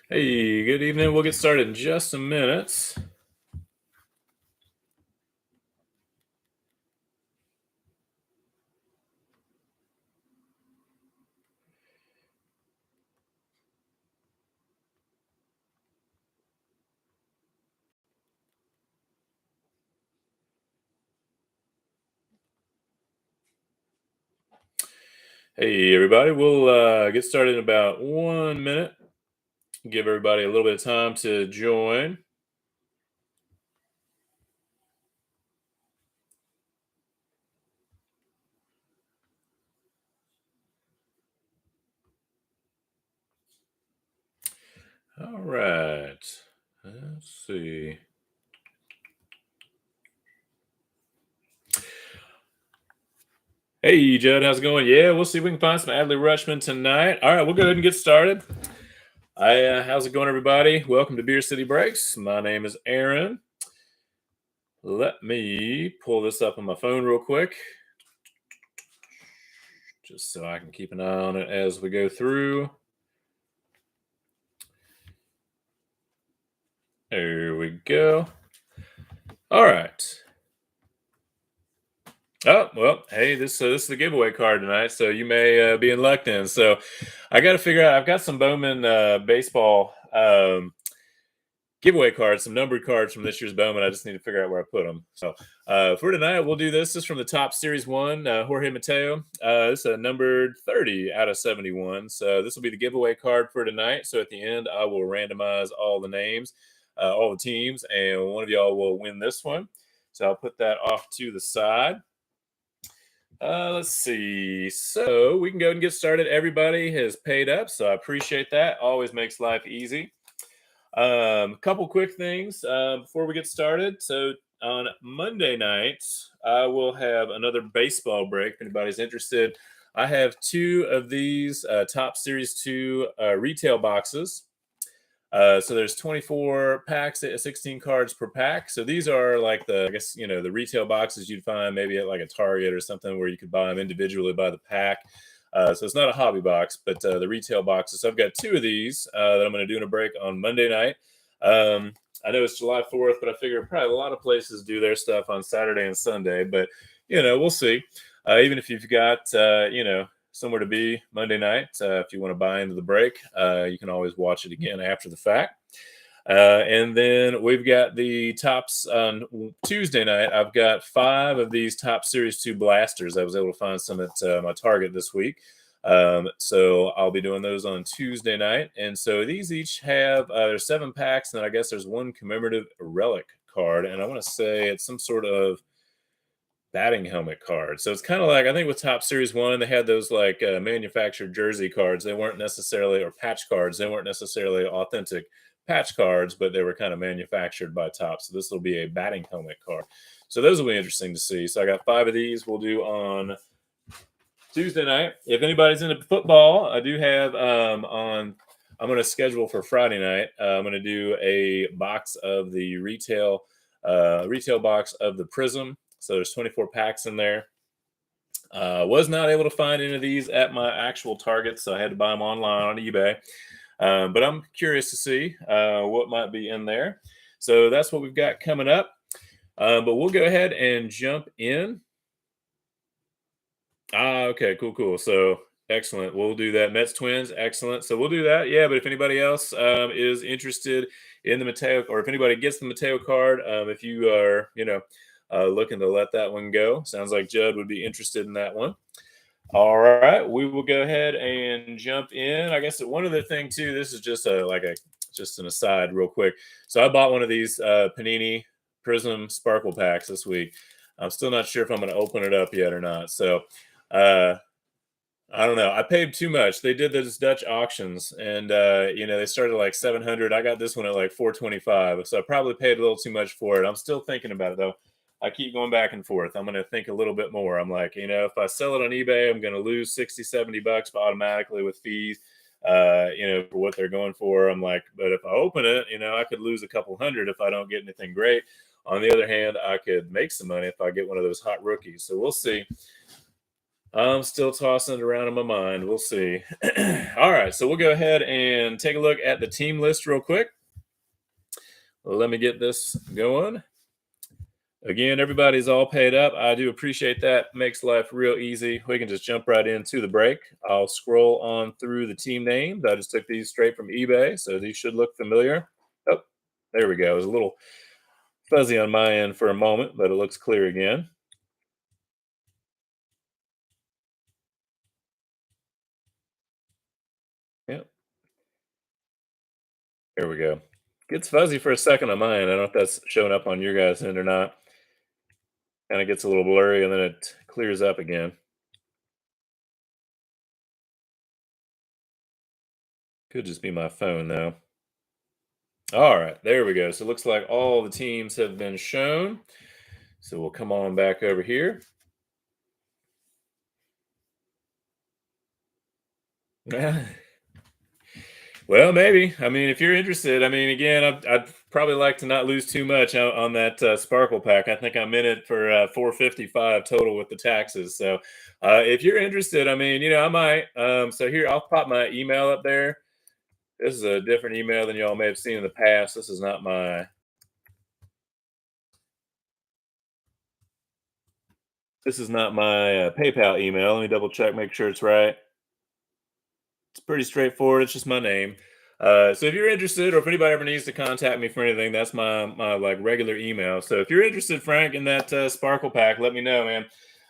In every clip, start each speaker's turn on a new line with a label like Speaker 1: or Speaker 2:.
Speaker 1: Hey, good evening. We'll get started in just a minute. Hey, everybody. We'll get started in about 1 minute. Give everybody a little bit of time to join. All right. Let's see. Hey, Judd, how's it going? Yeah, we'll see if we can find some Adley Rushman tonight. All right, we'll go ahead and get started. How's it going, everybody? Welcome to Beer City Breaks. My name is Aaron. Let me pull this up on my phone real quick, just so I can keep an eye on it as we go through. There we go. All right. Oh, well, hey, this is the giveaway card tonight, so you may be in luck then. So I got to figure out. I've got some Bowman baseball giveaway cards, some numbered cards from this year's Bowman. I just need to figure out where I put them. So for tonight, we'll do this. This is from the top Series 1, Jorge Mateo. This is a numbered 30 out of 71. So this will be the giveaway card for tonight. So at the end, I will randomize all the names, all the teams, and one of y'all will win this one. So I'll put that off to the side. Let's see. So we can go and get started. Everybody has paid up, so I appreciate that. Always makes life easy. Couple quick things before we get started. So on Monday night, I will have another baseball break. If anybody's interested, I have two of these Top Series 2 retail boxes. So there's 24 packs, 16 cards per pack. So these are like I guess, the retail boxes you'd find maybe at like a Target or something where you could buy them individually by the pack. So it's not a hobby box, but the retail boxes. So I've got two of these that I'm going to do in a break on Monday night. I know it's July 4th, but I figure probably a lot of places do their stuff on Saturday and Sunday, but we'll see. Even if you've got, somewhere to be Monday night. If you want to buy into the break, you can always watch it again after the fact. And then we've got the tops on Tuesday night. I've got 5 of these Top Series 2 blasters. I was able to find some at my Target this week. So I'll be doing those on Tuesday night. And so these each have, there's 7 packs, and then I guess there's one commemorative relic card. And I want to say it's some sort of batting helmet card. So it's kind of like, I think with Top Series 1, they had those like manufactured jersey cards. They weren't necessarily, or patch cards, they weren't necessarily authentic patch cards, but they were kind of manufactured by Top. So this will be a batting helmet card. So those will be interesting to see. So I got 5 of these we'll do on Tuesday night. If anybody's into football, I do have I'm going to schedule for Friday night. I'm going to do a box of the retail box of the Prism. So there's 24 packs in there. Was not able to find any of these at my actual Target, so I had to buy them online on eBay. But I'm curious to see what might be in there. So that's what we've got coming up. But we'll go ahead and jump in. Okay, cool. So excellent. We'll do that. Mets Twins, excellent. So we'll do that. Yeah, but if anybody else is interested in the Mateo, or if anybody gets the Mateo card, if you are, looking to let that one go, sounds like Judd would be interested in that one. All right, we will go ahead and jump in. I guess one other thing too. This is just just an aside, real quick. So I bought one of these Panini Prism Sparkle packs this week. I'm still not sure if I'm going to open it up yet or not. So I don't know. I paid too much. They did those Dutch auctions, and they started like 700. I got this one at like 425, so I probably paid a little too much for it. I'm still thinking about it though. I keep going back and forth. I'm going to think a little bit more. I'm like, if I sell it on eBay, I'm going to lose 60, $70 automatically with fees, for what they're going for. I'm like, but if I open it, I could lose a couple hundred if I don't get anything great. On the other hand, I could make some money if I get one of those hot rookies. So we'll see. I'm still tossing it around in my mind. We'll see. All right, so we'll go ahead and take a look at the team list real quick. Let me get this going. Again, everybody's all paid up. I do appreciate that. Makes life real easy. We can just jump right into the break. I'll scroll on through the team names. I just took these straight from eBay, so these should look familiar. Oh, there we go. It was a little fuzzy on my end for a moment, but it looks clear again. Yep, there we go. Gets fuzzy for a second on mine. I don't know if that's showing up on your guys' end or not. Kind of gets a little blurry and then it clears up again. Could just be my phone though. All right, there we go. So it looks like all the teams have been shown. So we'll come on back over here. Well, maybe. I mean, if you're interested, I mean, again, I'd probably like to not lose too much on that Sparkle pack. I think I'm in it for 455 total with the taxes. So, if you're interested, I mean, I might. So here, I'll pop my email up there. This is a different email than y'all may have seen in the past. This is not my. This is not my PayPal email. Let me double check, make sure it's right. It's pretty straightforward. It's just my name. So if you're interested, or if anybody ever needs to contact me for anything, that's my like regular email. So if you're interested, Frank, in that Sparkle pack, let me know, man.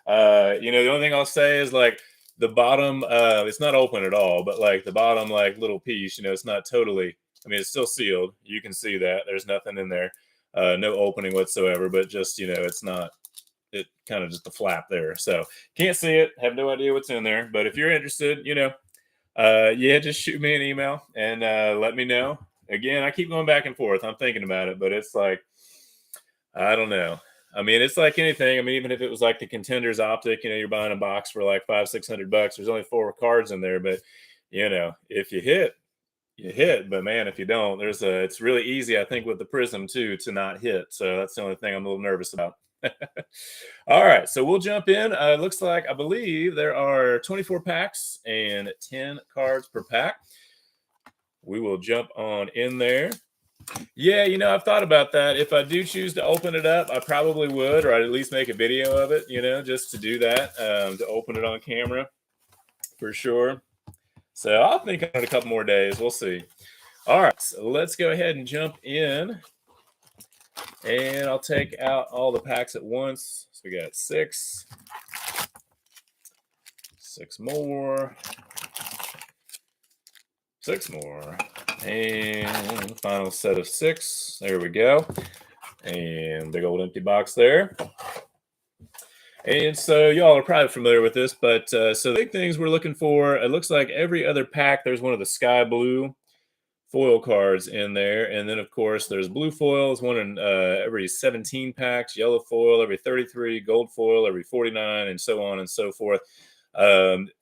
Speaker 1: The only thing I'll say is like the bottom. It's not open at all, but like the bottom, like little piece. It's not totally. I mean, it's still sealed. You can see that there's nothing in there, no opening whatsoever. But just it's not. It kind of just a flap there. So can't see it. Have no idea what's in there. But if you're interested, yeah, just shoot me an email and let me know. Again, I keep going back and forth. I'm thinking about it, but it's like I don't know. I mean, it's like anything. I mean, even if it was like the Contenders Optic, you're buying a box for like 500-600 bucks. There's only 4 cards in there, but if you hit, you hit. But man, if you don't, it's really easy. I think with the Prism too to not hit. So that's the only thing I'm a little nervous about. All right, so we'll jump in. Looks like I believe there are 24 packs and 10 cards per pack. We will jump on in there. Yeah, I've thought about that. If I do choose to open it up, I probably would, or I'd at least make a video of it, just to do that, to open it on camera for sure. So I'll think on it a couple more days. We'll see. All right, so let's go ahead and jump in. And I'll take out all the packs at once. So we got 6. 6 more. 6 more. And final set of 6. There we go. And big old empty box there. And so y'all are probably familiar with this, but so the big things we're looking for, it looks like every other pack, there's one of the sky blue foil cards in there. And then, of course, there's blue foils, one in every 17 packs, yellow foil every 33, gold foil every 49, and so on and so forth.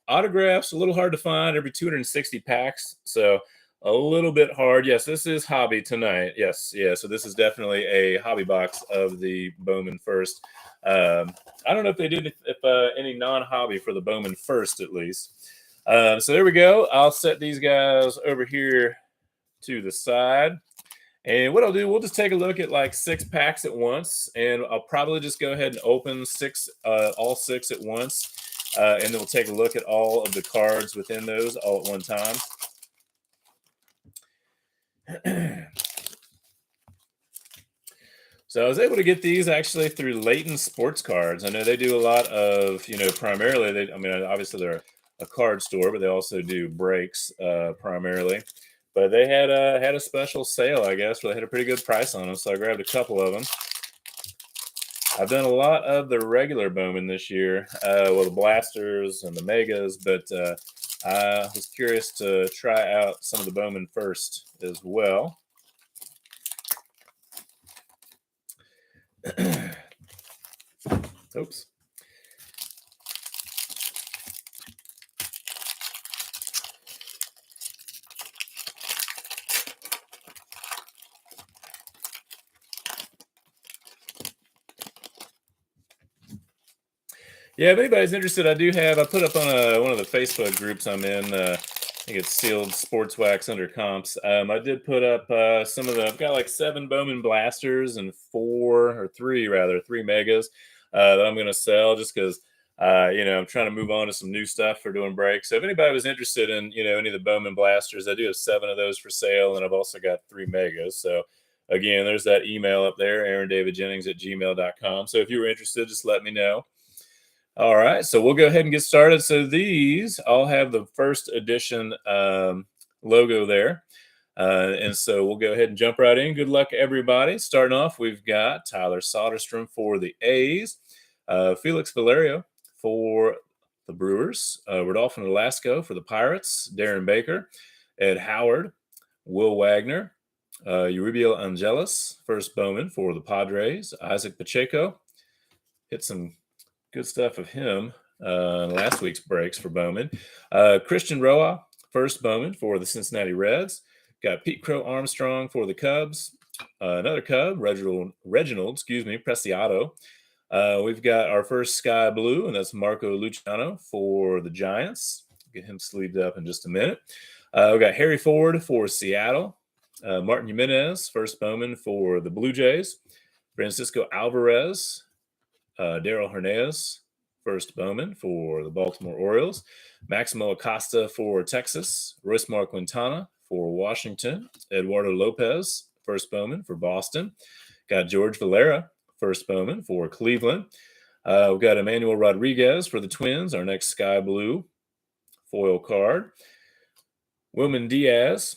Speaker 1: Autographs, a little hard to find every 260 packs. So a little bit hard. Yes, this is hobby tonight. Yes, yeah. So this is definitely a hobby box of the Bowman first. I don't know if they did if any non-hobby for the Bowman first, at least. So there we go. I'll set these guys over here to the side. And what I'll do, we'll just take a look at like 6 packs at once, and I'll probably just go ahead and open all 6 at once, and then we'll take a look at all of the cards within those all at one time. So I was able to get these actually through Leighton Sports Cards. I know they do a lot of, primarily, obviously they're a card store, but they also do breaks primarily. But they had a special sale, I guess, where they had a pretty good price on them. So I grabbed a couple of them. I've done a lot of the regular Bowman this year, the Blasters and the Megas, but I was curious to try out some of the Bowman first as well. Oops. Yeah, if anybody's interested, I put up on one of the Facebook groups I'm in. I think it's Sealed Sports Wax under comps. I did put up I've got like 7 Bowman blasters and 3 megas that I'm going to sell just because, I'm trying to move on to some new stuff for doing breaks. So if anybody was interested in, any of the Bowman blasters, I do have 7 of those for sale, and I've also got 3 megas. So again, there's that email up there, aarondavidjennings@gmail.com. So if you were interested, just let me know. All right, so we'll go ahead and get started. So these all have the first edition logo there. And so we'll go ahead and jump right in. Good luck, everybody. Starting off, we've got Tyler Soderstrom for the A's, Felix Valerio for the Brewers, Rodolfo Nolasco for the Pirates, Darren Baker, Ed Howard, Will Wagner, Uribiel Angeles, first Bowman for the Padres, Isaac Pacheco, hit some good stuff of him last week's breaks for Bowman. Christian Roa, first Bowman for the Cincinnati Reds. Got Pete Crow Armstrong for the Cubs. Another Cub, Reginald Preciado. We've got our first Sky Blue, and that's Marco Luciano for the Giants. Get him sleeved up in just a minute. We've got Harry Ford for Seattle. Martin Jimenez, first Bowman for the Blue Jays. Francisco Alvarez, Daryl Hernandez, first Bowman for the Baltimore Orioles. Maximo Acosta for Texas. Royce Mark Quintana for Washington. Eduardo Lopez, first Bowman for Boston. Got George Valera, first Bowman for Cleveland. We've got Emmanuel Rodriguez for the Twins, our next Sky Blue foil card. Wilman Diaz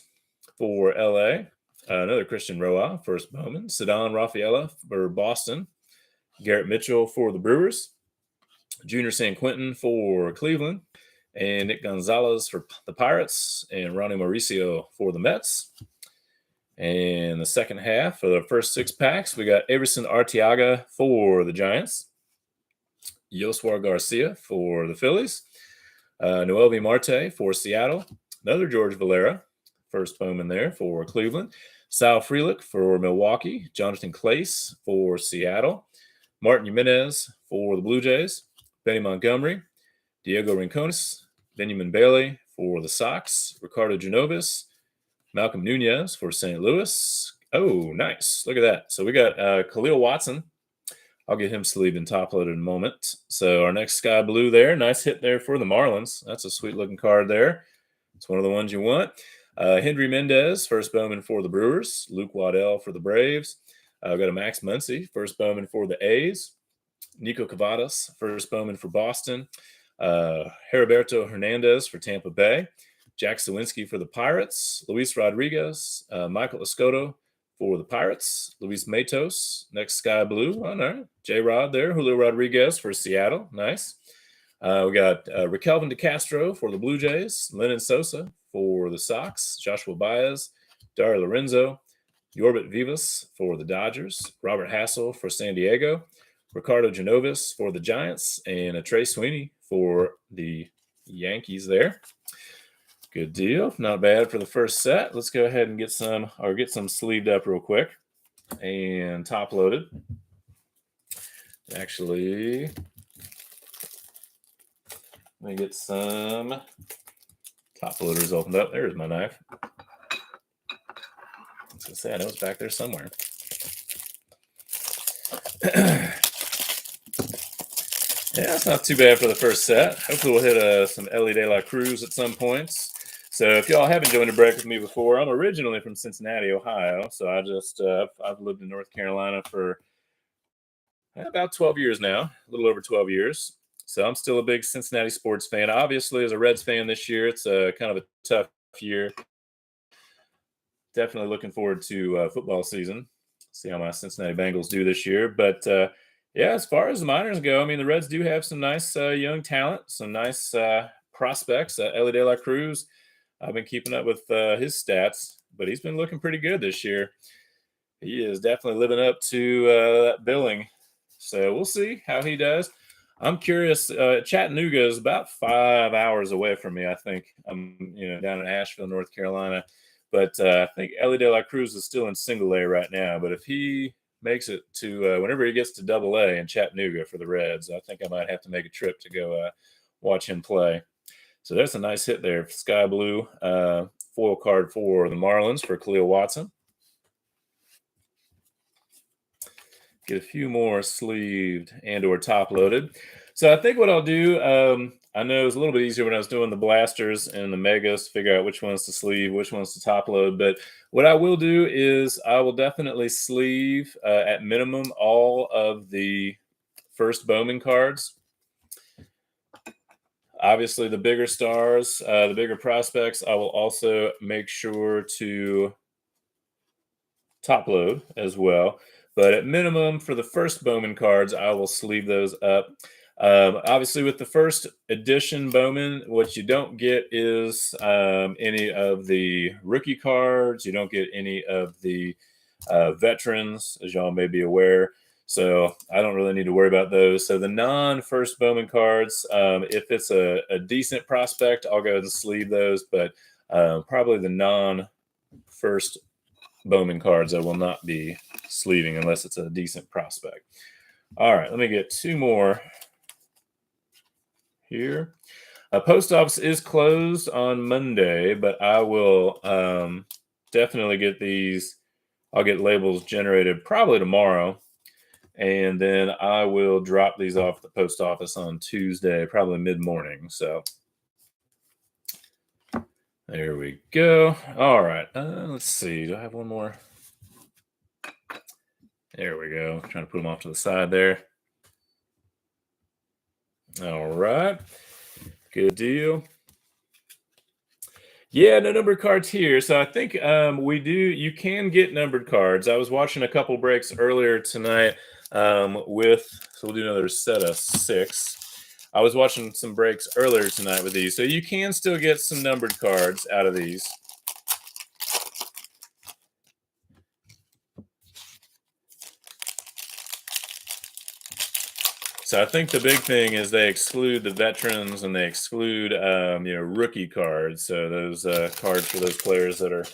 Speaker 1: for LA. Another Christian Roa, first Bowman. Ceddanne Rafaela for Boston. Garrett Mitchell for the Brewers, Junior San Quentin for Cleveland, and Nick Gonzalez for the Pirates, and Ronnie Mauricio for the Mets. And the second half of the first 6 packs, we got Everson Arteaga for the Giants, Yoswar Garcia for the Phillies, Noelvi Marte for Seattle, another George Valera, first Bowman there for Cleveland, Sal Frelick for Milwaukee, Jonathan Clace for Seattle, Martin Jimenez for the Blue Jays, Benny Montgomery, Diego Rincones, Benjamin Bailey for the Sox, Ricardo Genovis, Malcolm Nunez for St. Louis. Oh, nice. Look at that. So we got Khalil Watson. I'll get him sleeved and top loaded in a moment. So our next Sky Blue there. Nice hit there for the Marlins. That's a sweet looking card there. It's one of the ones you want. Henry Mendez, first Bowman for the Brewers. Luke Waddell for the Braves. We've got a Max Muncy, first Bowman for the A's. Nico Cavadas, first Bowman for Boston. Heriberto Hernandez for Tampa Bay. Jack Sawinski for the Pirates. Luis Rodriguez. Michael Escoto for the Pirates. Luis Matos, next Sky Blue. Oh, no. J-Rod there. Julio Rodriguez for Seattle. Nice. We got Raquelvin DeCastro for the Blue Jays. Lennon Sosa for the Sox. Joshua Baez. Dario Lorenzo. Yorbit Vivas for the Dodgers, Robert Hassel for San Diego, Ricardo Genovis for the Giants, and Trey Sweeney for the Yankees there. Good deal. Not bad for the first set. Let's go ahead and get some sleeved up real quick and top loaded. Actually, let me get some top loaders opened up. There's my knife. I was going to say, I know it's back there somewhere. Yeah, it's not too bad for the first set. Hopefully we'll hit some Ellie De La Cruz at some points. So if y'all haven't joined a break with me before, I'm originally from Cincinnati, Ohio. So I've lived in North Carolina for about 12 years now, a little over 12 years. So I'm still a big Cincinnati sports fan. Obviously, as a Reds fan this year, it's kind of a tough year. Definitely looking forward to football season. See how my Cincinnati Bengals do this year. But yeah, as far as the minors go, I mean, the Reds do have some nice young talent, some nice prospects. Ellie De La Cruz, I've been keeping up with his stats, but he's been looking pretty good this year. He is definitely living up to that billing. So we'll see how he does. I'm curious. Chattanooga is about 5 hours away from me. I think I'm, down in Asheville, North Carolina. But I think Ellie De La Cruz is still in single A right now. But if he makes it to whenever he gets to Double A in Chattanooga for the Reds. I think I might have to make a trip to go watch him play. So that's a nice hit there. Sky blue foil card for the Marlins for Khalil Watson. Get a few more sleeved and or top loaded. So I think what I'll do, I know it was a little bit easier when I was doing the blasters and the megas, figure out which ones to sleeve, which ones to top load. But what I will do is I will definitely sleeve at minimum all of the first Bowman cards. Obviously, the bigger stars, the bigger prospects, I will also make sure to top load as well. But at minimum, for the first Bowman cards, I will sleeve those up. Obviously, with the first edition Bowman, what you don't get is any of the rookie cards. You don't get any of the veterans, as y'all may be aware. So I don't really need to worry about those. So the non-first Bowman cards, if it's a decent prospect, I'll go ahead and sleeve those. But probably the non-first Bowman cards I will not be sleeving unless it's a decent prospect. All right, let me get two more here. Post office is closed on Monday, but I will definitely get these. I'll get labels generated probably tomorrow, and then I will drop these off at the post office on Tuesday, probably mid-morning. So there we go. All right, let's see. Do I have one more? There we go. Trying to put them off to the side there. All right. Good deal. Yeah, no numbered cards here. So I think we do. You can get numbered cards. I was watching a couple breaks earlier tonight with. So we'll do another set of 6. I was watching some breaks earlier tonight with these, so you can still get some numbered cards out of these. So I think the big thing is they exclude the veterans and they exclude, rookie cards. So those cards for those players that are,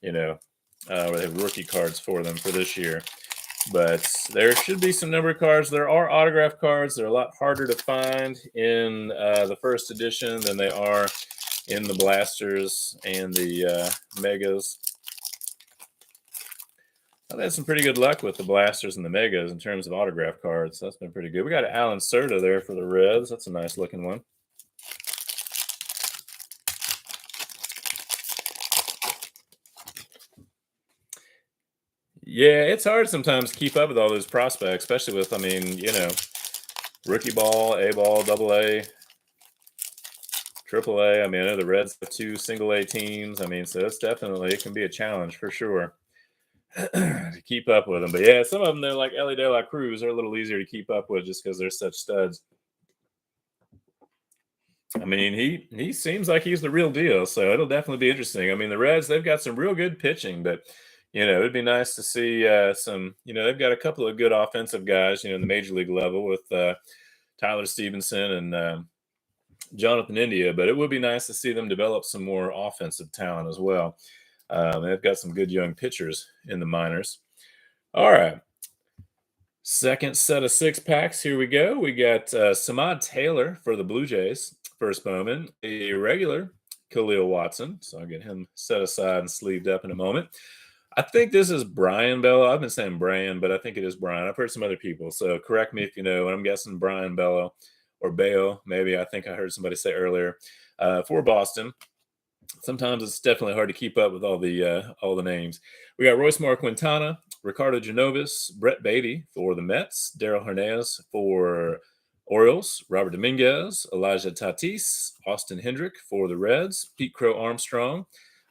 Speaker 1: where they have rookie cards for them for this year. But there should be some number cards. There are autograph cards. They're a lot harder to find in the first edition than they are in the blasters and the megas. I've had some pretty good luck with the blasters and the megas in terms of autograph cards. That's been pretty good. We got Alan Serta there for the Reds. That's a nice looking one. Yeah, it's hard sometimes to keep up with all those prospects, especially with, rookie ball, A ball, double A, triple A. I know the Reds have 2 single A teams. So it can be a challenge for sure. To keep up with them. But yeah, some of them, they're like Ellie De La Cruz, are a little easier to keep up with just because they're such studs. He seems like he's the real deal, so it'll definitely be interesting. The Reds, they've got some real good pitching, but it'd be nice to see some. They've got a couple of good offensive guys, in the major league level with Tyler Stevenson and Jonathan India, but it would be nice to see them develop some more offensive talent as well. They've got some good young pitchers in the minors. All right. Second set of 6 packs. Here we go. We got Samad Taylor for the Blue Jays. First Bowman. A regular Khalil Watson. So I'll get him set aside and sleeved up in a moment. I think this is Brian Bello. I've been saying Brian, but I think it is Brian. I've heard some other people. So correct me if you know. I'm guessing Brian Bello or Bayo. Maybe. I think I heard somebody say earlier. For Boston. Sometimes it's definitely hard to keep up with all the names. We got Royce Quintana, Ricardo Genovis, Brett Beatty for the Mets, Daryl Hernandez for Orioles, Robert Dominguez, Elijah Tatis, Austin Hendrick for the Reds, Pete Crow Armstrong,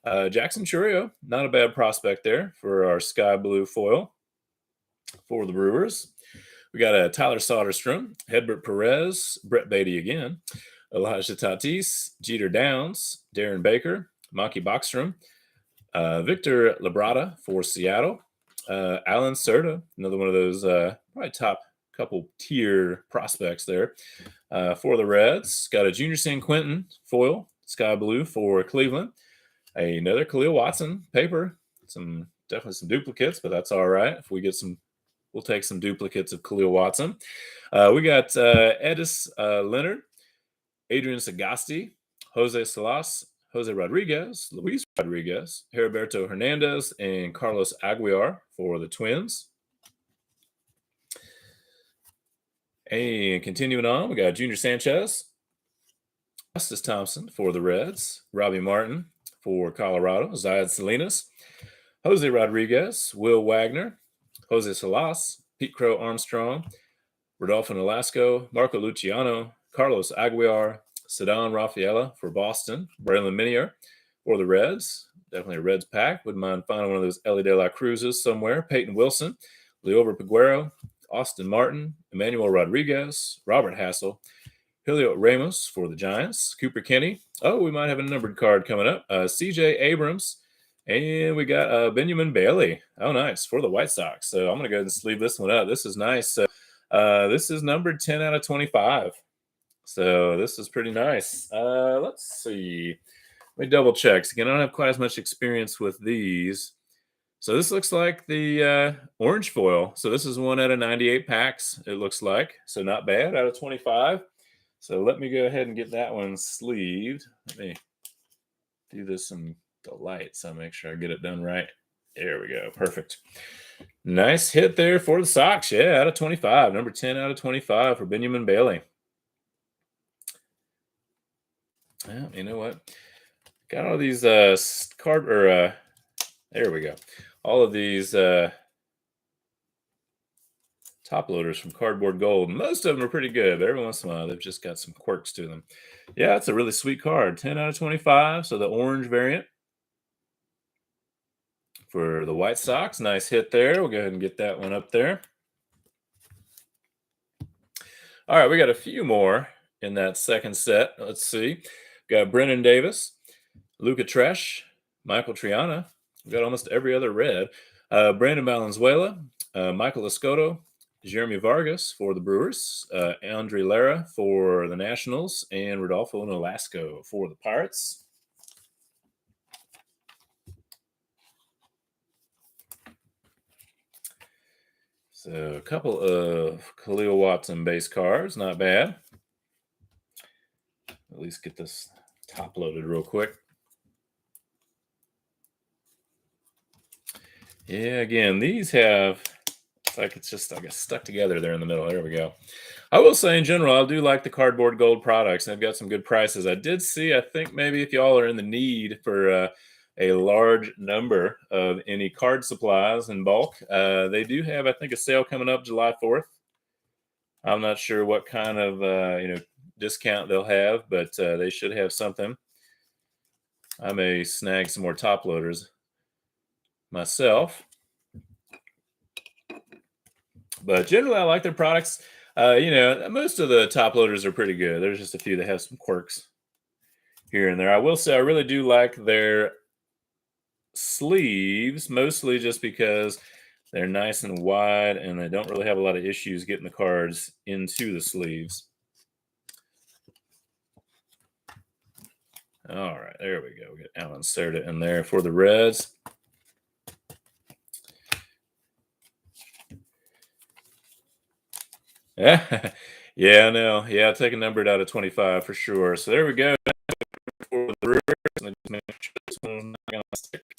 Speaker 1: Jackson Chourio, not a bad prospect there for our sky blue foil for the Brewers. We got Tyler Soderstrom, Hedbert Perez, Brett Beatty again, Elijah Tatis, Jeter Downs, Darren Baker, Maki Bachstrom, Victor Labrada for Seattle, Alan Serta, another one of those probably top couple tier prospects there for the Reds. Got a Junior San Quentin foil, sky blue for Cleveland. Another Khalil Watson paper. Definitely some duplicates, but that's all right if we get some We'll take some duplicates of Khalil Watson. We got Edis Leonard, Adrian Sagasti, Jose Salas, Jose Rodriguez, Luis Rodriguez, Heriberto Hernandez, and Carlos Aguiar for the Twins. And continuing on, we got Junior Sanchez, Justice Thompson for the Reds, Robbie Martin for Colorado, Zayed Salinas, Jose Rodriguez, Will Wagner, Jose Salas, Pete Crow Armstrong, Rodolfo Nolasco, Marco Luciano, Carlos Aguiar, Cedon Rafaela for Boston, Braylon Minier for the Reds. Definitely a Reds pack. Wouldn't mind finding one of those Ellie De La Cruzes somewhere. Peyton Wilson, Leover Peguero, Austin Martin, Emmanuel Rodriguez, Robert Hassel, Julio Ramos for the Giants, Cooper Kenny. Oh, we might have a numbered card coming up. CJ Abrams, and we got Benjamin Bailey. Oh, nice, for the White Sox. So I'm going to go ahead and sleeve this one up. This is nice. This is numbered 10 out of 25. So this is pretty nice. Let's see. Let me double check. Again, I don't have quite as much experience with these. So this looks like the orange foil. So this is 1 out of 98 packs, it looks like. So not bad out of 25. So let me go ahead and get that one sleeved. Let me do this in the light so I make sure I get it done right. There we go. Perfect. Nice hit there for the Sox. Yeah, out of 25. Number 10 out of 25 for Benjamin Bailey. Well, you know what? Got all these there we go. All of these top loaders from Cardboard Gold. Most of them are pretty good, but every once in a while they've just got some quirks to them. Yeah, it's a really sweet card. 10 out of 25. So the orange variant for the White Sox. Nice hit there. We'll go ahead and get that one up there. All right, we got a few more in that second set. Let's see. Got Brennan Davis, Luca Tresh, Michael Triana. We got almost every other red. Brandon Valenzuela, Michael Escoto, Jeremy Vargas for the Brewers, Andre Lara for the Nationals, and Rodolfo Nolasco for the Pirates. So a couple of Khalil Watson base cards, not bad. At least get this top loaded real quick. Yeah, again, these have, it's like it's just, I guess, stuck together there in the middle. There we go. I will say in general, I do like the Cardboard Gold products. They've got some good prices. I did see, I think maybe if y'all are in the need for a large number of any card supplies in bulk, they do have, I think, a sale coming up July 4th. I'm not sure what kind of, discount they'll have, but they should have something. I may snag some more top loaders myself, but generally I like their products. Most of the top loaders are pretty good. There's just a few that have some quirks here and there. I will say I really do like their sleeves, mostly just because they're nice and wide and they don't really have a lot of issues getting the cards into the sleeves. All right, there we go. We got Alan Serta in there for the Reds. Yeah, yeah, I know. Yeah, I'll take a numbered out of 25 for sure. So there we go. For the Brewers, and just make sure this one's not gonna stick.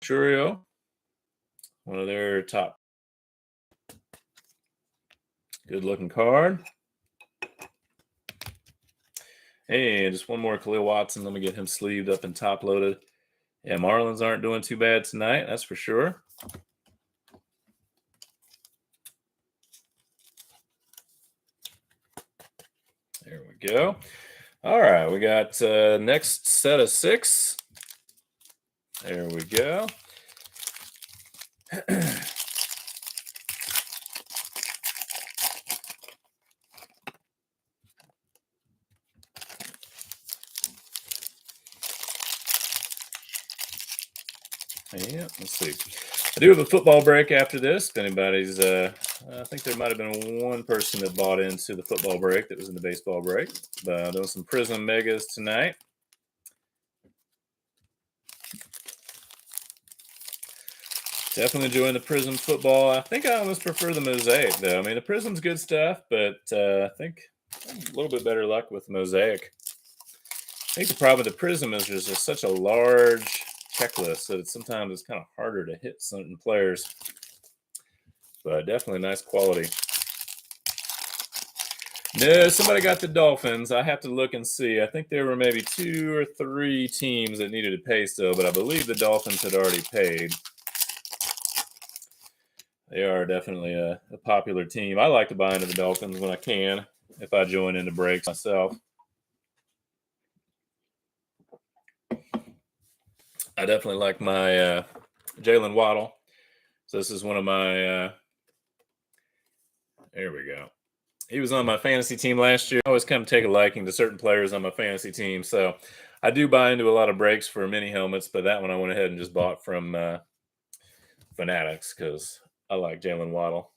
Speaker 1: Churio, one of their top. Good looking card. And just one more Khalil Watson. Let me get him sleeved up and top loaded. Yeah, Marlins aren't doing too bad tonight, that's for sure. There we go. All right, we got next set of 6. There we go. Yeah, let's see. I do have a football break after this. If anybody's, I think there might have been one person that bought into the football break that was in the baseball break. But doing some Prism Megas tonight. Definitely enjoying the Prism football. I think I almost prefer the Mosaic, though. I mean, the Prism's good stuff, but I think a little bit better luck with Mosaic. I think the problem with the Prism is there's just such a large checklist that sometimes it's kind of harder to hit certain players. But definitely nice quality. No, somebody got the Dolphins. I have to look and see. I think there were maybe 2 or 3 teams that needed to pay still, but I believe the Dolphins had already paid. They are definitely a popular team. I like to buy into the Dolphins when I can, if I join into breaks myself. I definitely like my Jalen Waddle. So this is one of my. There we go. He was on my fantasy team last year. I always kind of take a liking to certain players on my fantasy team. So I do buy into a lot of breaks for mini helmets, but that one I went ahead and just bought from Fanatics because I like Jalen Waddle.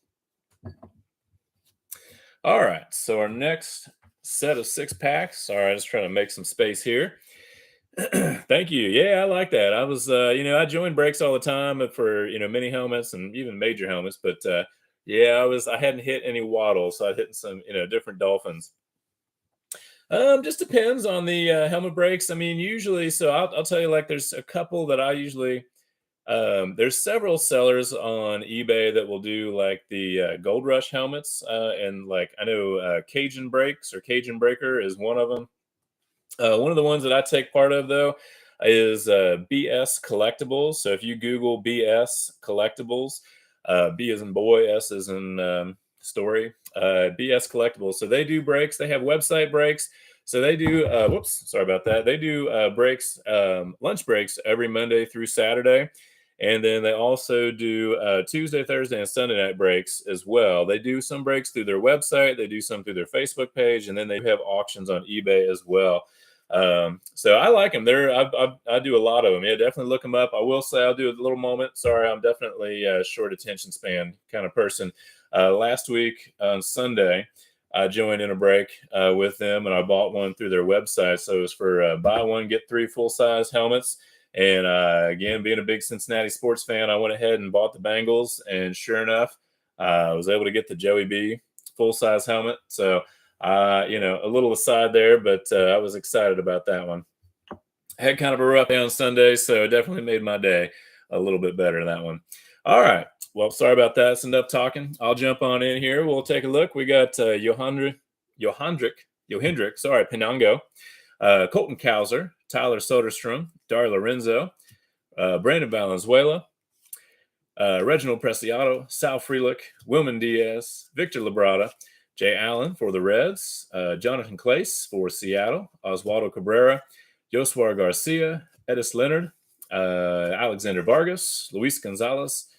Speaker 1: All right. So our next set of 6 packs. All right, just trying to make some space here. Thank you. Yeah, I like that. I was, I join breaks all the time for, mini helmets and even major helmets. But yeah, I hadn't hit any Waddles. So I hit some, different Dolphins. Just depends on the helmet breaks. I mean, usually, so I'll tell you, like, there's a couple that I usually, there's several sellers on eBay that will do like the Gold Rush helmets. And like, I know Cajun Breaks or Cajun Breaker is one of them. One of the ones that I take part of, though, is BS Collectibles. So if you Google BS Collectibles, B as in boy, S as in story, BS Collectibles. So they do breaks. They have website breaks. So they do, whoops, sorry about that. They do breaks, lunch breaks every Monday through Saturday. And then they also do Tuesday, Thursday, and Sunday night breaks as well. They do some breaks through their website. They do some through their Facebook page. And then they have auctions on eBay as well. So I like them. I do a lot of them. Yeah, definitely look them up. I will say I'll do a little moment. Sorry, I'm definitely a short attention span kind of person. Last week on Sunday, I joined in a break with them, and I bought one through their website. So it was for buy one, get 3 full-size helmets. And again, being a big Cincinnati sports fan, I went ahead and bought the Bengals. And sure enough, I was able to get the Joey B full-size helmet. So a little aside there, but I was excited about that one. I had kind of a rough day on Sunday, so it definitely made my day a little bit better, that one. All right. Well, sorry about that. That's enough talking. I'll jump on in here. We'll take a look. We got Johendrick, Pinango, Colton Cowser, Tyler Soderstrom, Dar Lorenzo, Brandon Valenzuela, Reginald Preciado, Sal Frelick, Wilman Diaz, Victor Labrada, Jay Allen for the Reds, Jonathan Clace for Seattle, Oswaldo Cabrera, Josuar Garcia, Edis Leonard, Alexander Vargas, Luis Gonzalez,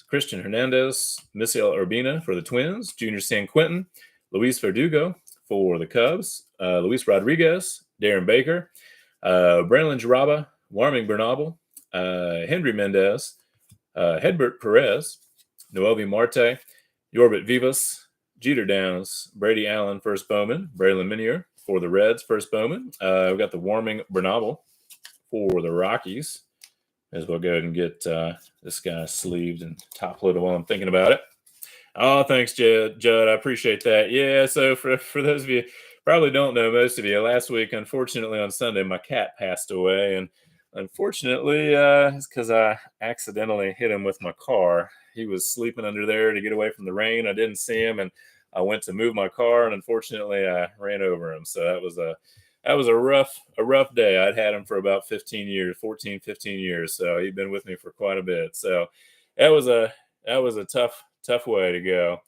Speaker 1: Christian Hernandez, Misiel Urbina for the Twins, Junior San Quentin, Luis Verdugo for the Cubs, Luis Rodriguez, Darren Baker, Braylon Jaraba, Warming Bernabel, Henry Mendez, Hedbert Perez, Noelvi Marte, Yorbit Vivas, Jeter Downs, Brady Allen, first Bowman, Braylon Minier for the Reds, first Bowman. We've got the Warming Bernabel for the Rockies. May as well go ahead and get this guy sleeved and top loaded while I'm thinking about it. Oh, thanks, Judd. I appreciate that. Yeah, so for those of you probably don't know, most of you, last week, unfortunately, on Sunday, my cat passed away. And unfortunately, it's because I accidentally hit him with my car. He was sleeping under there to get away from the rain. I didn't see him, and I went to move my car, and unfortunately, I ran over him. So that was a rough day. I'd had him for about 15 years. So he'd been with me for quite a bit. So that was a tough way to go.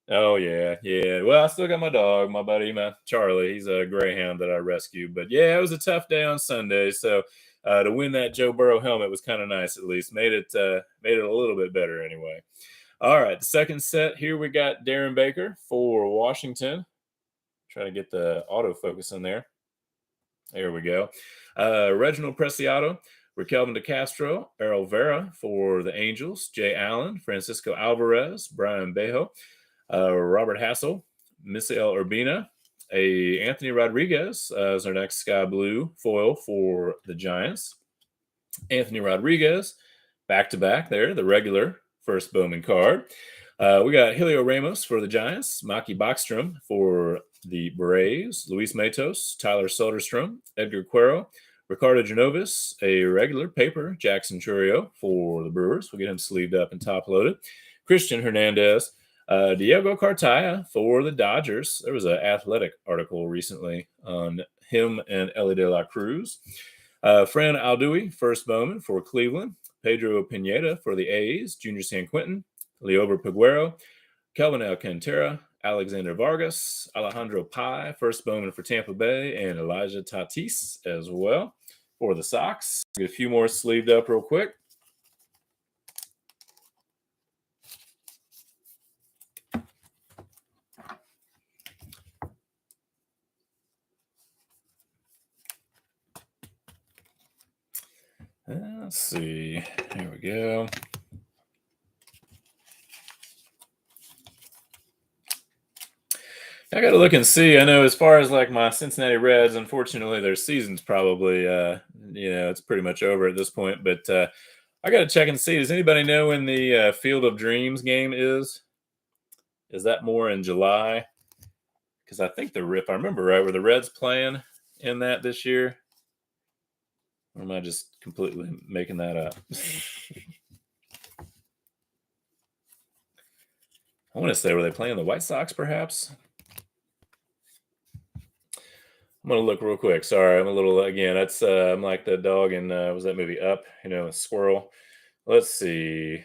Speaker 1: Oh yeah. Well, I still got my dog, my buddy, my Charlie. He's a greyhound that I rescued. But yeah, it was a tough day on Sunday. So to win that Joe Burrow helmet was kind of nice. At least made it a little bit better anyway. All right, the second set here we got Darren Baker for Washington. Try to get the autofocus in there. There we go. Reginald Preciado, Raquelme de Castro, Errol Vera for the Angels, Jay Allen, Francisco Alvarez, Brian Bejo, Robert Hassel, Misiel Urbina, Anthony Rodriguez is our next sky blue foil for the Giants. Anthony Rodriguez, Back-to-back there, the regular first Bowman card. We got Helio Ramos for the Giants, Maki Bachstrom for the Braves, Luis Matos, Tyler Soderstrom, Edgar Quero, Ricardo Genovis, a regular paper, Jackson Churio for the Brewers. We'll get him sleeved up and top loaded. Christian Hernandez, Diego Cartaya for the Dodgers. There was an Athletic article recently on him and Ellie De La Cruz. Fran Alduy, first Bowman for Cleveland. Pedro Pineda for the A's. Junior San Quintin. Leober Peguero. Kelvin Alcantara. Alexander Vargas. Alejandro Pai, first Bowman for Tampa Bay. And Elijah Tatis as well for the Sox. Get a few more sleeved up real quick. Let's see. Here we go. I got to look and see. I know as far as like my Cincinnati Reds, unfortunately, their season's probably, it's pretty much over at this point. But I got to check and see. Does anybody know when the Field of Dreams game is? Is that more in July? Because I think if I remember right, were the Reds playing in that this year? Or am I just completely making that up? I want to say, were they playing the White Sox, perhaps? I'm going to look real quick. Sorry, I'm a little, again, that's, I'm like the dog in, was that movie Up? A squirrel. Let's see.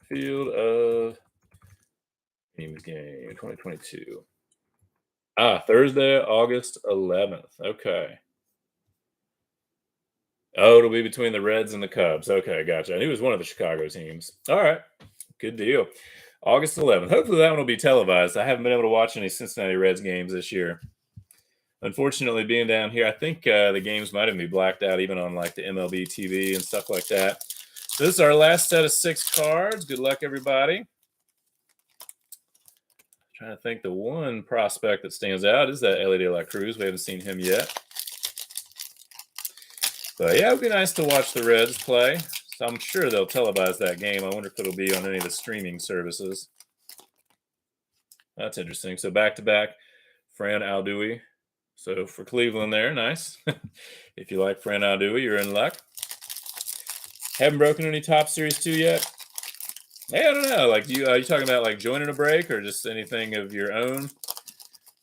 Speaker 1: Field of Dreams game, 2022. Thursday, August 11th. Okay. Oh, it'll be between the Reds and the Cubs. Okay, gotcha. I knew it was one of the Chicago teams. All right. Good deal. August 11th. Hopefully that one will be televised. I haven't been able to watch any Cincinnati Reds games this year. Unfortunately, being down here, I think the games might even be blacked out, even on like the MLB TV and stuff like that. So this is our last set of 6 cards. Good luck, everybody. Trying to think, the one prospect that stands out is that Ellie De La Cruz. We haven't seen him yet. But yeah, it would be nice to watch the Reds play. So I'm sure they'll televise that game. I wonder if it'll be on any of the streaming services. That's interesting. So back-to-back, Fran Alduy. So for Cleveland there, nice. If you like Fran Alduy, you're in luck. Haven't broken any Top Series 2 yet? Hey, I don't know. Like, are you talking about like joining a break or just anything of your own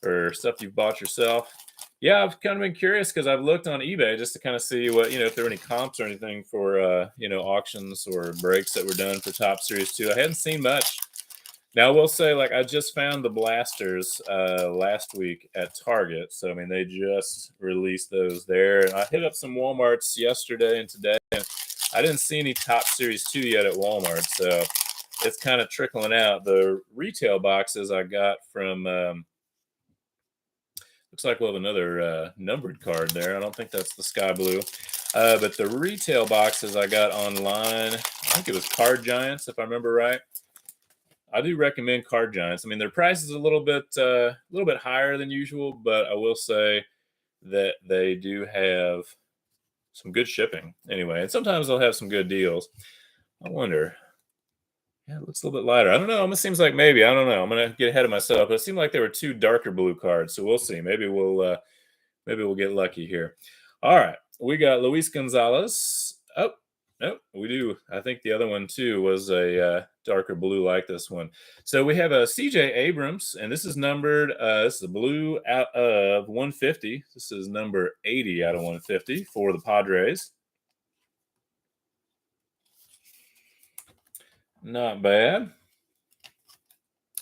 Speaker 1: or stuff you've bought yourself? Yeah, I've kind of been curious because I've looked on eBay just to kind of see what, if there were any comps or anything for, auctions or breaks that were done for Top Series 2. I hadn't seen much. Now, I will say, like, I just found the blasters last week at Target. So, I mean, they just released those there. And I hit up some Walmarts yesterday and today, and I didn't see any Top Series 2 yet at Walmart. So, it's kind of trickling out. The retail boxes I got from, looks like we'll have another numbered card there. I don't think that's the sky blue. But the retail boxes I got online, I think it was Card Giants, if I remember right. I do recommend Card Giants. I mean, their price is a little bit higher than usual, but I will say that they do have some good shipping anyway. And sometimes they'll have some good deals. I wonder. Yeah, it looks a little bit lighter. I don't know. It almost seems like maybe. I don't know. I'm gonna get ahead of myself. But it seemed like there were 2 darker blue cards, so we'll see. Maybe we'll get lucky here. All right, we got Luis Gonzalez. Oh, no, we do. I think the other one too was a darker blue like this one. So we have a CJ Abrams, and this is numbered. This is a blue out of 150. This is number 80 out of 150 for the Padres. Not bad.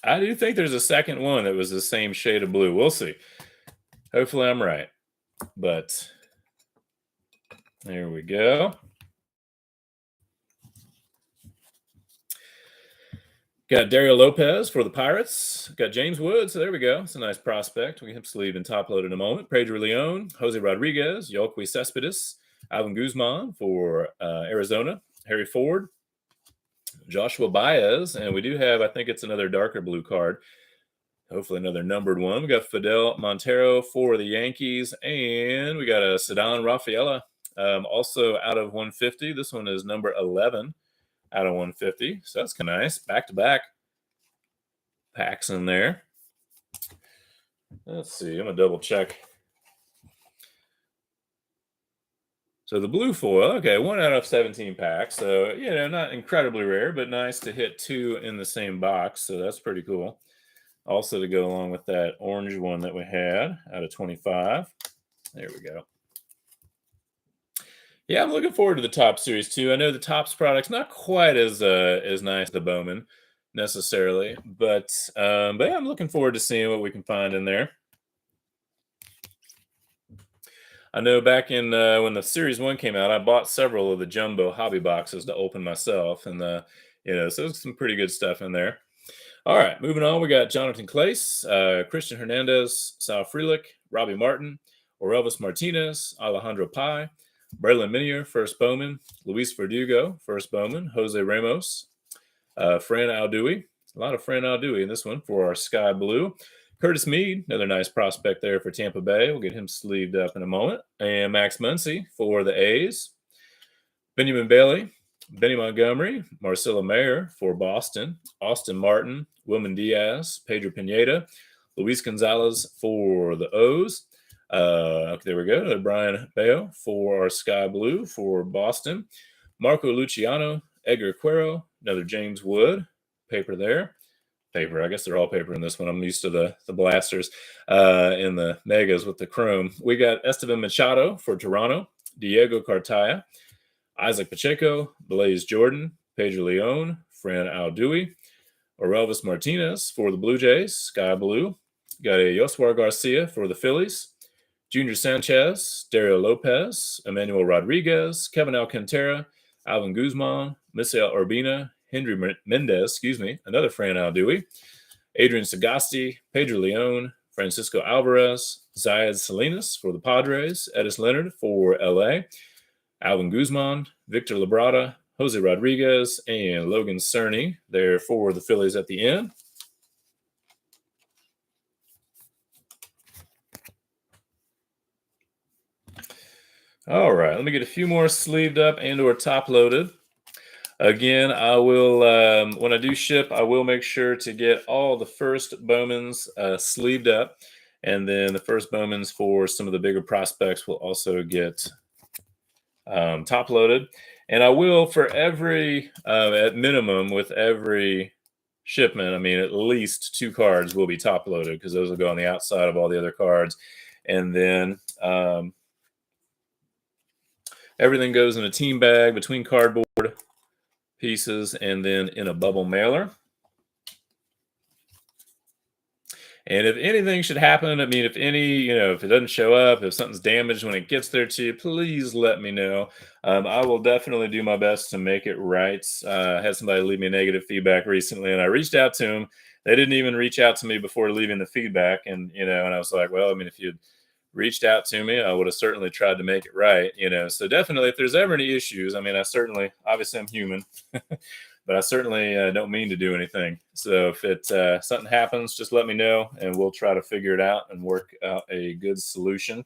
Speaker 1: I do think there's a second one that was the same shade of blue. We'll see. Hopefully I'm right. But there we go. Got Dario Lopez for the Pirates. Got James Wood. So there we go. It's a nice prospect. We get him sleeved and top loaded in a moment. Pedro Leon, Jose Rodriguez, Yolqui Cespedes, Alvin Guzman for Arizona, Harry Ford, Joshua Baez, and we do have, I think it's another darker blue card. Hopefully another numbered one. We got Fidel Montero for the Yankees, and we got a Ceddanne Rafaela, also out of 150. This one is number 11 out of 150. So that's kind of nice. Back to back packs in there. Let's see. I'm gonna double check. So the blue foil, okay, 1 out of 17 packs. So not incredibly rare, but nice to hit two in the same box. So that's pretty cool. Also to go along with that orange one that we had out of 25. There we go. Yeah, I'm looking forward to the Top Series too. I know the Topps product's not quite as nice as the Bowman necessarily, but yeah, I'm looking forward to seeing what we can find in there. I know back in when the Series One came out, I bought several of the jumbo hobby boxes to open myself, and so there's some pretty good stuff in there. All right, moving on, we got Jonathan Clace, Christian Hernandez, Sal Frelick, Robbie Martin, Orelvis Martinez, Alejandro Pai, Braylon Minier, first Bowman, Luis Verdugo, first Bowman, Jose Ramos, Fran Alduy, a lot of Fran Alduy in this one for our Sky Blue. Curtis Mead, another nice prospect there for Tampa Bay. We'll get him sleeved up in a moment. And Max Muncy for the A's. Benjamin Bailey, Benny Montgomery, Marcelo Mayer for Boston, Austin Martin, Wilman Diaz, Pedro Pineda, Luis Gonzalez for the O's. Okay, there we go. Another Brian Bayo for our Sky Blue for Boston. Marco Luciano, Edgar Quero, another James Wood, paper there. Paper, I guess they're all paper in this one. I'm used to the blasters in the megas with the chrome. We got Esteban Machado for Toronto, Diego Cartaya, Isaac Pacheco, Blaze Jordan, Pedro Leon, Fran Alduy, Orelvis Martinez for the Blue Jays, Sky Blue. Got a Yoswar Garcia for the Phillies, Junior Sanchez, Dario Lopez, Emmanuel Rodriguez, Kevin Alcantara, Alvin Guzman, Misael Urbina, Henry Mendez, another Fran Alduy, Adrian Sagasti, Pedro Leon, Francisco Alvarez, Zayed Salinas for the Padres, Edis Leonard for LA, Alvin Guzman, Victor Labrada, Jose Rodriguez, and Logan Cerny there for the Phillies at the end. All right, let me get a few more sleeved up and or top loaded. Again, I will, when I do ship, I will make sure to get all the first Bowmans sleeved up. And then the first Bowmans for some of the bigger prospects will also get top loaded. And I will, for every, at minimum, with every shipment, at least 2 cards will be top loaded because those will go on the outside of all the other cards. And then everything goes in a team bag between cardboard pieces and then in a bubble mailer. And if anything should happen, if it doesn't show up, if something's damaged when it gets there to you, please let me know. I will definitely do my best to make it right. I had somebody leave me negative feedback recently, and I reached out to them. They didn't even reach out to me before leaving the feedback. And I was like, well, if you'd reached out to me, I would have certainly tried to make it right. So definitely, if there's ever any issues, obviously I'm human. But I certainly don't mean to do anything. So if something happens, just let me know, and we'll try to figure it out and work out a good solution.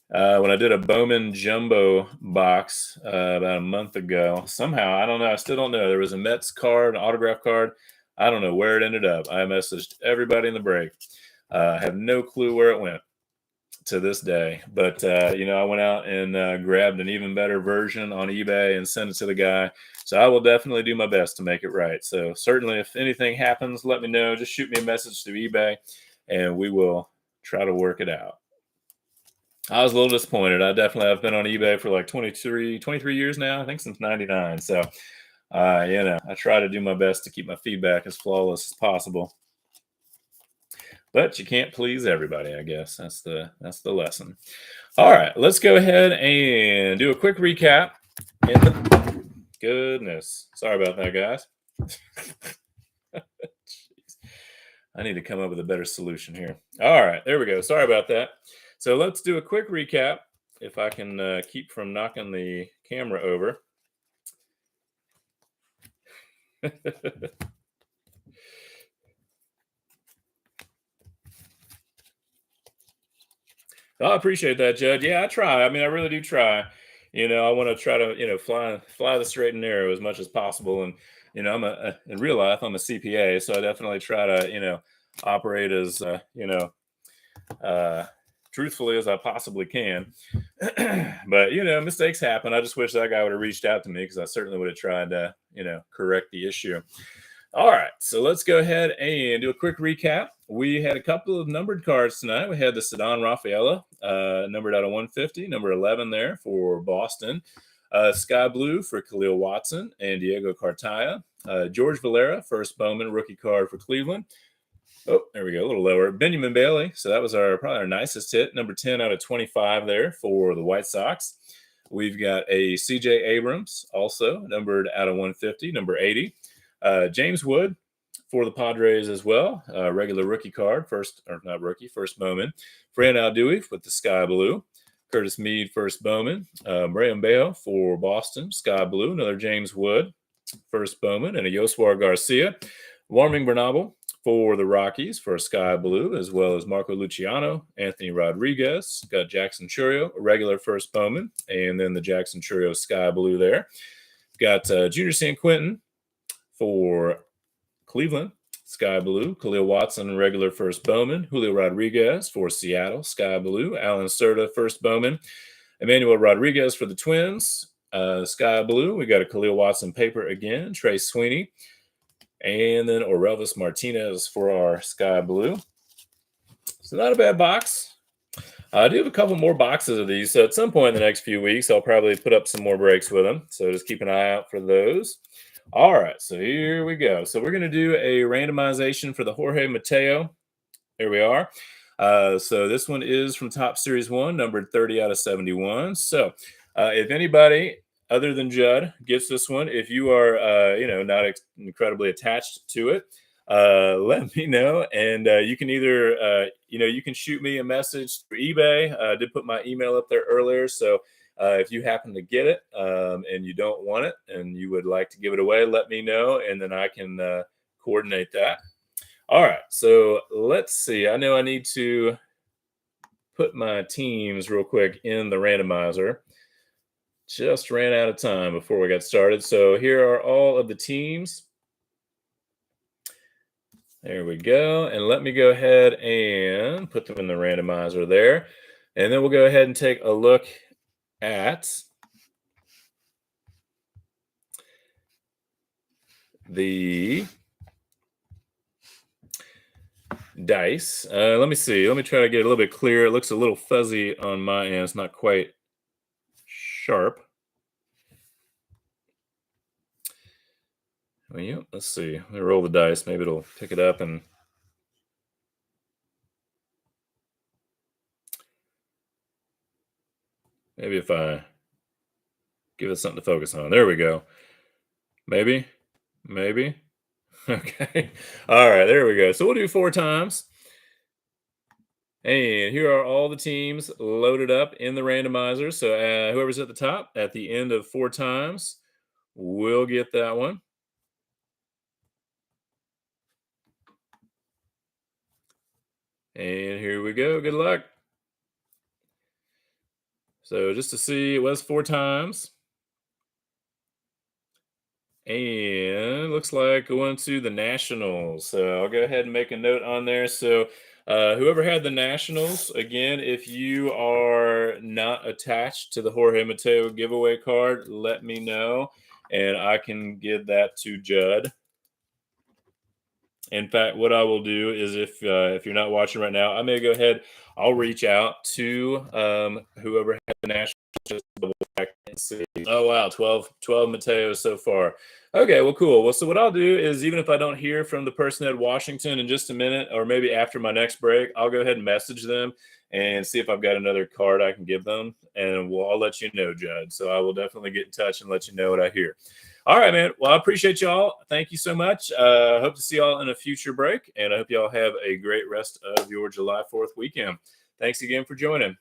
Speaker 1: When I did a Bowman jumbo box about a month ago, somehow, I don't know, I still don't know. There was a Mets card, an autograph card. I don't know where it ended up. I messaged everybody in the break. I have no clue where it went to this day. But, I went out and grabbed an even better version on eBay and sent it to the guy. So I will definitely do my best to make it right. So certainly if anything happens, let me know. Just shoot me a message through eBay and we will try to work it out. I was a little disappointed. I've been on eBay for like 23 years now, I think since 99. So, I try to do my best to keep my feedback as flawless as possible. But you can't please everybody, I guess. That's the lesson. All right, let's go ahead and do a quick recap. Goodness. Sorry about that, guys. I need to come up with a better solution here. All right, there we go. Sorry about that. So let's do a quick recap. If I can keep from knocking the camera over. I appreciate that, Judd. Yeah, I try. I really do try. I want to try to, fly the straight and narrow as much as possible. And, in real life, I'm a CPA. So I definitely try to, operate as, uh, truthfully as I possibly can. But, mistakes happen. I just wish that guy would have reached out to me because I certainly would have tried to, correct the issue. All right, so let's go ahead and do a quick recap. We had a couple of numbered cards tonight. We had the Sedan Rafaela, numbered out of 150, number 11 there for Boston. Sky Blue for Khalil Watson and Diego Cartaya. George Valera, first Bowman rookie card for Cleveland. Oh, there we go, a little lower. Benjamin Bailey. So that was probably our nicest hit, number 10 out of 25 there for the White Sox. We've got a CJ Abrams, also numbered out of 150, number 80. James Wood for the Padres as well. Regular rookie card, first Bowman. Fran Alduve with the Sky Blue. Curtis Mead, first Bowman. Brian Bayo for Boston, Sky Blue. Another James Wood, first Bowman. And a Yoswar Garcia. Warming Bernabel for the Rockies for a Sky Blue, as well as Marco Luciano, Anthony Rodriguez. Got Jackson Chourio, a regular first Bowman. And then the Jackson Chourio Sky Blue there. Got Junior San Quentin for Cleveland, Sky Blue. Khalil Watson, regular first Bowman. Julio Rodriguez for Seattle, Sky Blue. Alan Cerda, first Bowman. Emmanuel Rodriguez for the Twins, Sky Blue. We got a Khalil Watson paper again. Trey Sweeney. And then Orelvis Martinez for our Sky Blue. So not a bad box. I do have a couple more boxes of these. So at some point in the next few weeks, I'll probably put up some more breaks with them. So just keep an eye out for those. All right, so here we go. So we're going to do a randomization for the Jorge Mateo. Here we are. So this one is from Top Series 1, numbered 30 out of 71. So if anybody other than Judd gets this one, if you are, not incredibly attached to it, let me know. And you can either, you can shoot me a message through eBay. I did put my email up there earlier. So if you happen to get it and you don't want it and you would like to give it away, let me know, and then I can coordinate that. All right, so let's see. I know I need to put my teams real quick in the randomizer. Just ran out of time before we got started. So here are all of the teams. There we go. And let me go ahead and put them in the randomizer there. And then we'll go ahead and take a look at the dice. Let me see. Let me try to get a little bit clearer. It looks a little fuzzy on my end. It's not quite sharp. Well, yeah, let's see. Let me roll the dice. Maybe it'll pick it up and maybe if I give it something to focus on. There we go. Maybe. Okay. All right, there we go. So we'll do 4 times. And here are all the teams loaded up in the randomizer. So whoever's at the top at the end of 4 times will get that one. And here we go. Good luck. So just to see, it was 4 times. And looks like going to the Nationals. So I'll go ahead and make a note on there. So whoever had the Nationals, again, if you are not attached to the Jorge Mateo giveaway card, let me know, and I can give that to Judd. In fact, what I will do is if you're not watching right now, I may go ahead. I'll reach out to whoever had the Nationals. Just double check and see. Oh, wow. 12 Mateos so far. Okay, well, cool. Well, so what I'll do is even if I don't hear from the person at Washington in just a minute, or maybe after my next break, I'll go ahead and message them and see if I've got another card I can give them. And I'll let you know, Judd. So I will definitely get in touch and let you know what I hear. All right, man. Well, I appreciate y'all. Thank you so much. Hope to see y'all in a future break. And I hope y'all have a great rest of your July 4th weekend. Thanks again for joining.